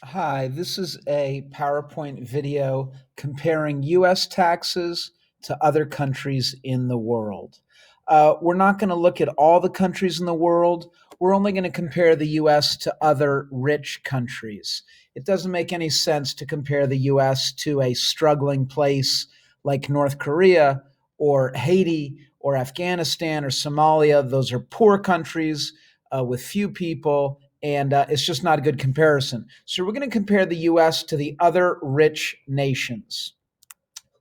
Hi, this is a PowerPoint video comparing US taxes to other countries in the world. We're not going to look at all the countries in the world. We're only going to compare the US to other rich countries. It doesn't make any sense to compare the US to a struggling place like North Korea or Haiti or Afghanistan or Somalia. Those are poor countries with few people, and it's just not a good comparison. So we're going to compare the US to the other rich nations.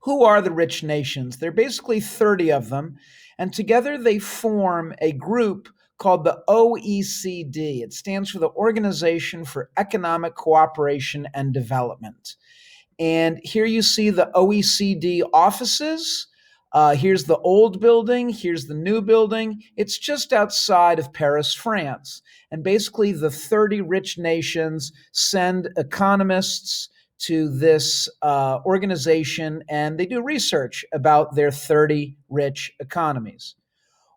Who are the rich nations? There are basically 30 of them, and together they form a group called the OECD. It stands for the Organization for Economic Cooperation and Development. And here you see the OECD offices. Here's the old building. Here's the new building. It's just outside of Paris, France. And basically, the 30 rich nations send economists to this organization, and they do research about their 30 rich economies.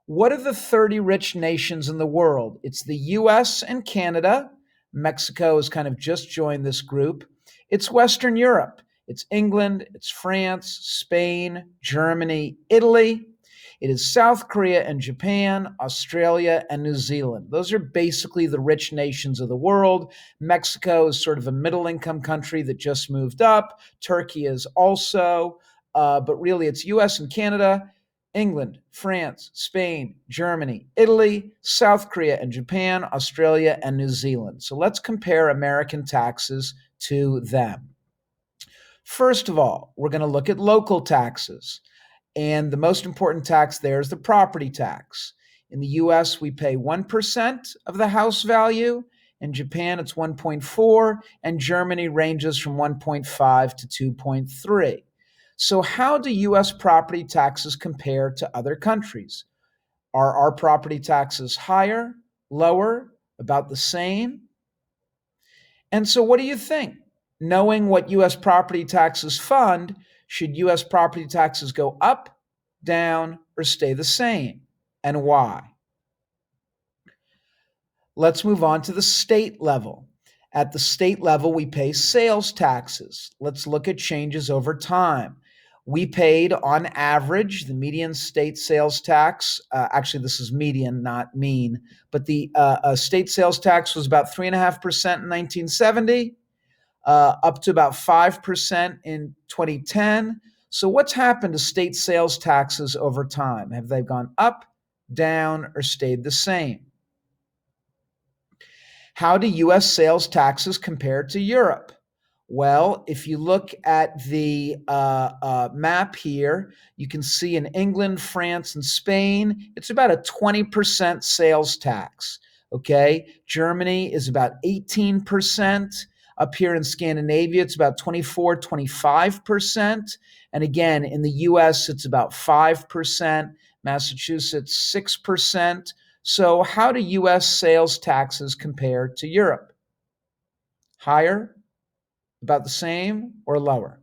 What are the 30 rich nations in the world? It's the US and Canada. Mexico has kind of just joined this group. It's Western Europe. It's England, it's France, Spain, Germany, Italy. It is South Korea and Japan, Australia, and New Zealand. Those are basically the rich nations of the world. Mexico is sort of a middle income country that just moved up. Turkey is also, but really it's US and Canada, England, France, Spain, Germany, Italy, South Korea and Japan, Australia, and New Zealand. So let's compare American taxes to them. First of all, we're going to look at local taxes. And the most important tax there is the property tax. In the US, we pay 1% of the house value. In Japan, it's 1.4, and Germany ranges from 1.5 to 2.3. So, how do US property taxes compare to other countries? Are our property taxes higher, lower, about the same? And so, what do you think? Knowing what US property taxes fund, should US property taxes go up, down, or stay the same? And why? Let's move on to the state level. At the state level, we pay sales taxes. Let's look at changes over time. We paid, on average, the median state sales tax. Actually, this is median, not mean, but the state sales tax was about 3.5% in 1970, up to about 5% in 2010. So, what's happened to state sales taxes over time? Have they gone up, down, or stayed the same? How do US sales taxes compare to Europe? Well, if you look at the map here, you can see in England, France, and Spain, it's about a 20% sales tax. Okay. Germany is about 18%. Up here in Scandinavia, it's about 24, 25%. And again, in the US, it's about 5%. Massachusetts, 6%. So, how do US sales taxes compare to Europe? Higher, about the same, or lower?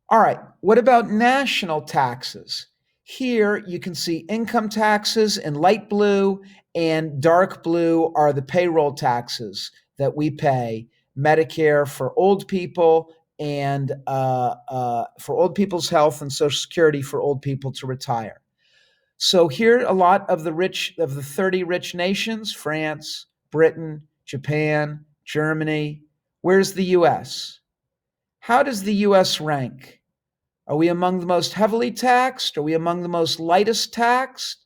All right, what about national taxes? Here you can see income taxes in light blue, and dark blue are the payroll taxes that we pay, Medicare for old people, and for old people's health, and Social Security for old people to retire. So here, a lot of the 30 rich nations: France, Britain, Japan, Germany. Where's the US? How does the US rank? Are we among the most heavily taxed? Are we among the most lightest taxed?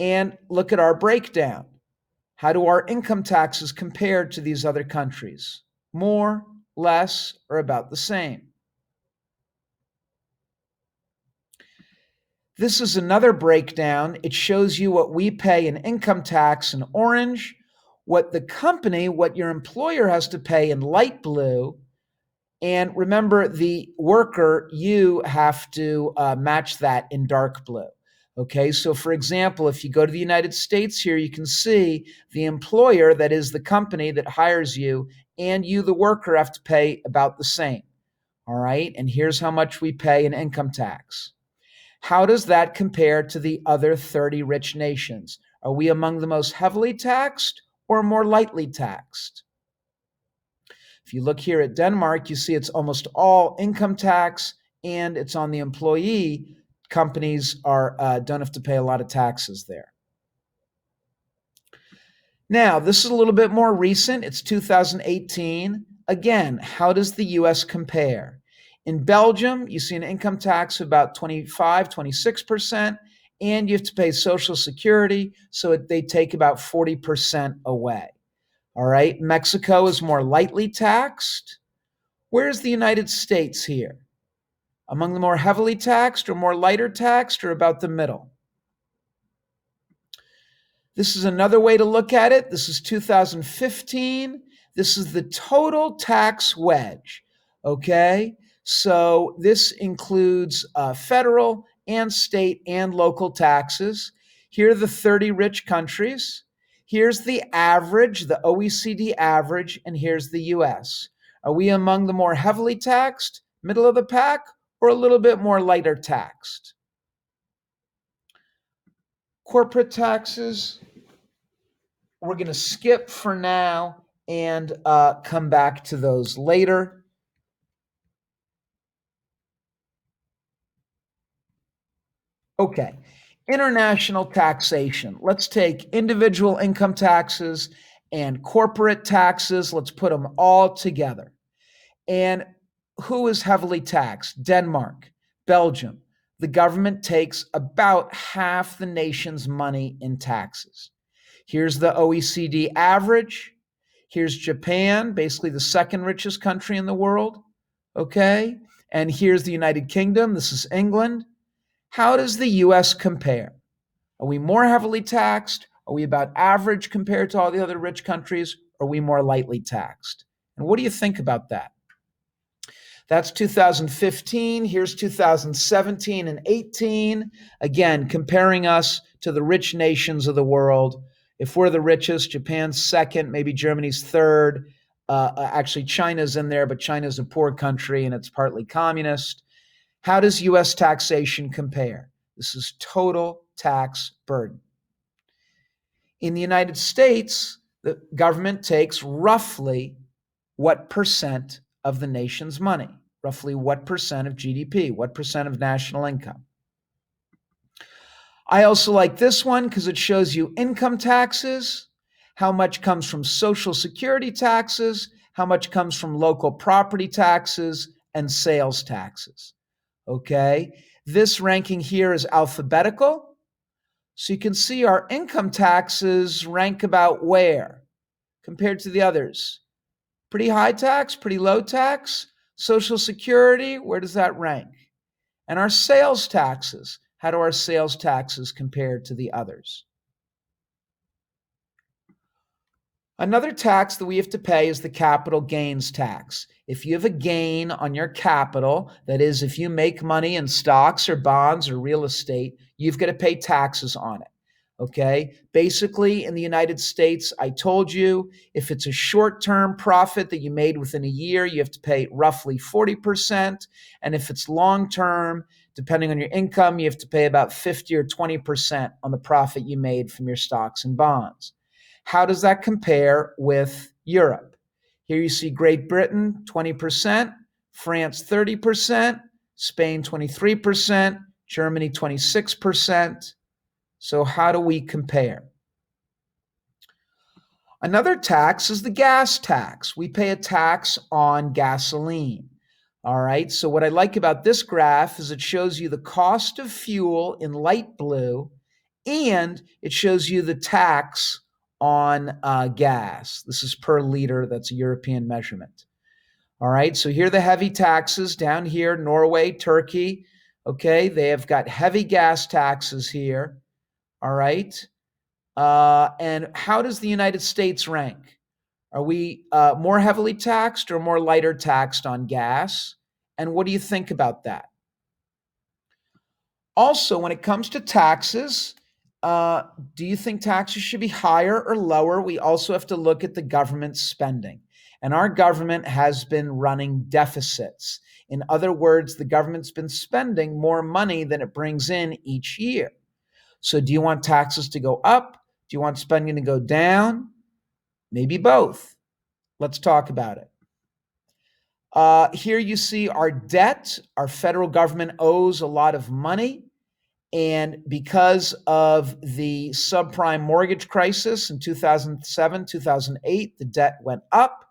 And look at our breakdown. How do our income taxes compare to these other countries? More, less, or about the same? This is another breakdown. It shows you what we pay in income tax in orange, what the company, what your employer has to pay in light blue. And remember, the worker, you have to match that in dark blue. Okay, so for example, if you go to the United States here, you can see the employer, that is the company that hires you, and you, the worker, have to pay about the same. All right, and here's how much we pay in income tax. How does that compare to the other 30 rich nations? Are we among the most heavily taxed or more lightly taxed? If you look here at Denmark, you see it's almost all income tax and it's on the employee. Companies don't have to pay a lot of taxes there. Now, this is a little bit more recent. It's 2018. Again, how does the US compare? In Belgium, you see an income tax of about 25, 26%, and you have to pay Social Security, so they take about 40% away. All right, Mexico is more lightly taxed. Where's the United States here? Among the more heavily taxed or more lighter taxed or about the middle? This is another way to look at it. This is 2015. This is the total tax wedge. Okay, so this includes federal and state and local taxes. Here are the 30 rich countries. Here's the average, the OECD average, and here's the US. Are we among the more heavily taxed, middle of the pack, or a little bit more lighter taxed? Corporate taxes, we're going to skip for now and come back to those later. Okay, international taxation. Let's take individual income taxes and corporate taxes. Let's put them all together. And who is heavily taxed? Denmark, Belgium. The government takes about half the nation's money in taxes. Here's the OECD average. Here's Japan, basically the second richest country in the world. Okay. And here's the United Kingdom. This is England. How does the US compare? Are we more heavily taxed? Are we about average compared to all the other rich countries? Or are we more lightly taxed? And what do you think about that? That's 2015. Here's 2017 and 18. Again, comparing us to the rich nations of the world. If we're the richest, Japan's second, maybe Germany's third. Actually, China's in there, but China's a poor country and it's partly communist. How does US taxation compare? This is total tax burden. In the United States, the government takes roughly what percent of the nation's money? Roughly what percent of GDP? What percent of national income? I also like this one because it shows you income taxes, how much comes from Social Security taxes, how much comes from local property taxes, and sales taxes. Okay, this ranking here is alphabetical. So you can see our income taxes rank about where compared to the others? Pretty high tax, pretty low tax. Social Security, where does that rank? And our sales taxes, how do our sales taxes compare to the others? Another tax that we have to pay is the capital gains tax. If you have a gain on your capital, that is, if you make money in stocks or bonds or real estate, you've got to pay taxes on it. Okay. Basically, in the United States, I told you if it's a short-term profit that you made within a year, you have to pay roughly 40%. And if it's long-term, depending on your income, you have to pay about 50 or 20% on the profit you made from your stocks and bonds. How does that compare with Europe? Here you see Great Britain, 20%, France, 30%, Spain, 23%, Germany, 26%. So how do we compare? Another tax is the gas tax. We pay a tax on gasoline. All right, so what I like about this graph is it shows you the cost of fuel in light blue, and it shows you the tax on gas. This is per liter. That's a European measurement. All right, so here are the heavy taxes down here, Norway, Turkey. Okay, they have got heavy gas taxes here. All right. And how does the United States rank? Are we more heavily taxed or more lighter taxed on gas? And what do you think about that? Also, when it comes to taxes, do you think taxes should be higher or lower? We also have to look at the government spending. And our government has been running deficits. In other words, the government's been spending more money than it brings in each year. So do you want taxes to go up? Do you want spending to go down? Maybe both. Let's talk about it. Here you see our debt. Our federal government owes a lot of money. And because of the subprime mortgage crisis in 2007, 2008, the debt went up.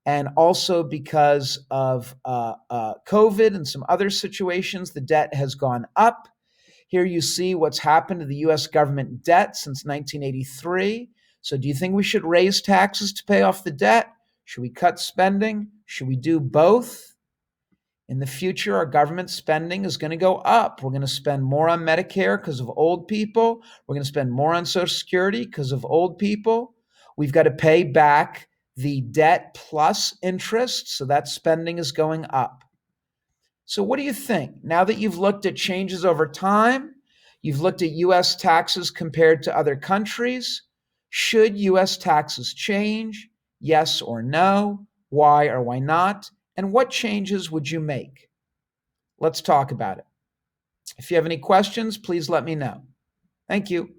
And also because of COVID and some other situations, the debt has gone up. Here you see what's happened to the US government debt since 1983. So, do you think we should raise taxes to pay off the debt? Should we cut spending? Should we do both? In the future, our government spending is going to go up. We're going to spend more on Medicare because of old people. We're going to spend more on Social Security because of old people. We've got to pay back the debt plus interest. So that spending is going up. So, what do you think? Now that you've looked at changes over time, you've looked at US taxes compared to other countries, should US taxes change? Yes or no? Why or why not? And what changes would you make? Let's talk about it. If you have any questions, please let me know. Thank you.